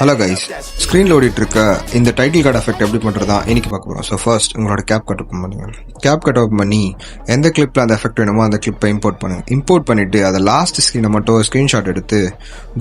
Hello guys, ஸ்க்ரீனில் ஓடிட்டு இருக்க இந்த டைட்டில் கார்டு எஃபெக்ட் எப்படி பண்ணுறதா இன்னைக்கு பார்க்க போகிறோம். ஸோ ஃபர்ஸ்ட் உங்களோட கேப் கட் ஓப்பன் பண்ணுங்கள். கேப் கட் ஓப்பன் பண்ணி எந்த கிளிப்பில் அந்த எஃபெக்ட் வேணுமோ அந்த கிளிப்பை இம்போர்ட் பண்ணுங்கள். இம்போர்ட் பண்ணிவிட்டு அதை லாஸ்ட் ஸ்க்ரீனை மட்டும் ஸ்க்ரீன்ஷாட் எடுத்து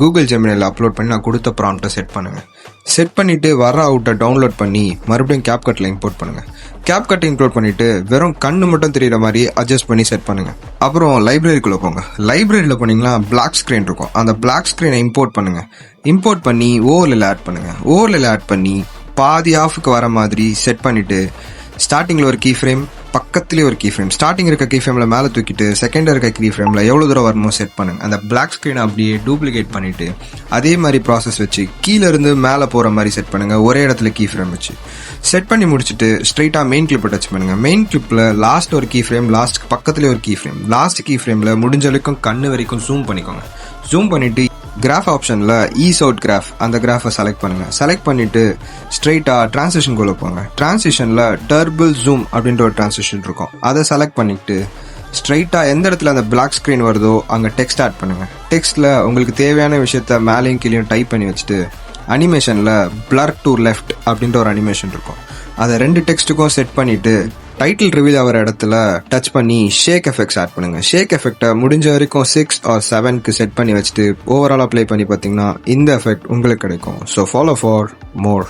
கூகுள் ஜெமினியில் அப்லோட் பண்ணி நான் கொடுத்த ப்ராம்ப்டை செட் பண்ணுங்கள். செட் பண்ணிவிட்டு வர அவுட்டை டவுன்லோட் பண்ணி மறுபடியும் கேப் கட்டில் இம்போர்ட் பண்ணுங்கள். கேப் கட்டை இம்போர்ட் பண்ணிவிட்டு வெறும் கண்ணு மட்டும் தெரியுற மாதிரி அட்ஜஸ்ட் பண்ணி செட் பண்ணுங்கள். அப்புறம் லைப்ரரிக்குள்ளே போங்க. லைப்ரரியில் போனீங்கன்னா பிளாக் ஸ்க்ரீன் இருக்கும். அந்த பிளாக் ஸ்க்ரீனை இம்போர்ட் பண்ணுங்கள். இம்போர்ட் பண்ணி ஓவர்லேல ஆட் பண்ணுங்கள். ஓவர்லேல ஆட் பண்ணி பாதி ஆஃபுக்கு வர மாதிரி செட் பண்ணிவிட்டு ஸ்டார்டிங்கில் ஒரு கீ ஃப்ரேம், பக்கத்துலேயே ஒரு கீ ஃப்ரேம், ஸ்டார்டிங் இருக்க கீ ஃப்ரேமில் மேலே தூக்கிட்டு செகண்ட் இருக்க கீ ஃப்ரேமில் எவ்வளோ தூரம் வரணுமோ செட் பண்ணுங்கள். அந்த பிளாக் ஸ்க்ரீனை அப்படியே டூப்ளிகேட் பண்ணிவிட்டு அதே மாதிரி ப்ராசஸ் வச்சு கீழேருந்து மேலே போகிற மாதிரி செட் பண்ணுங்கள். ஒரே இடத்துல கீ ஃப்ரேம் வச்சு செட் பண்ணி முடிச்சுட்டு ஸ்ட்ரைட்டாக மெயின் கிளிப்பை டச் பண்ணுங்கள். மெயின் கிளிப்பில் லாஸ்ட் ஒரு கீ ஃப்ரேம், லாஸ்ட்டுக்கு பக்கத்துலேயே ஒரு கீ ஃப்ரேம், லாஸ்ட் கீ ஃப்ரேமில் முடிஞ்ச வரைக்கும் கண்ணு வரைக்கும் ஜூம் பண்ணிக்கோங்க. ஜூம் பண்ணிவிட்டு கிராஃப் ஆப்ஷனில் ஈஸ் அவுட் கிராஃப் அந்த கிராஃபை செலக்ட் பண்ணுங்கள். செலக்ட் பண்ணிவிட்டு ஸ்ட்ரைட்டாக ட்ரான்சிஷனுக்குள்ளே போங்க. ட்ரான்சிஷனில் டர்பிள் ஜூம் அப்படின்ற ஒரு ட்ரான்சிஷன் இருக்கும். அதை செலக்ட் பண்ணிவிட்டு ஸ்ட்ரைட்டாக எந்த இடத்துல அந்த பிளாக் ஸ்க்ரீன் வருதோ அங்கே டெக்ஸ்ட் ஆட் பண்ணுங்கள். டெக்ஸ்ட்டில் உங்களுக்கு தேவையான விஷயத்த மேலேயும் கீழேயும் டைப் பண்ணி வச்சுட்டு அனிமேஷனில் பிளர் டு லெஃப்ட் அப்படின்ற ஒரு அனிமேஷன் இருக்கும். அதை ரெண்டு டெக்ஸ்ட்டுக்கும் செட் பண்ணிவிட்டு டைட்டில் ரிவீல் ஆகிற இடத்துல டச் பண்ணி ஷேக் எஃபெக்ட்ஸ் ஆட் பண்ணுங்கள். ஷேக் எஃபெக்டை முடிஞ்ச வரைக்கும் 6 or 7க்கு செட் பண்ணி வச்சுட்டு ஓவராலாக ப்ளே பண்ணி பார்த்தீங்கன்னா இந்த எஃபெக்ட் உங்களுக்கு கிடைக்கும். So follow for more.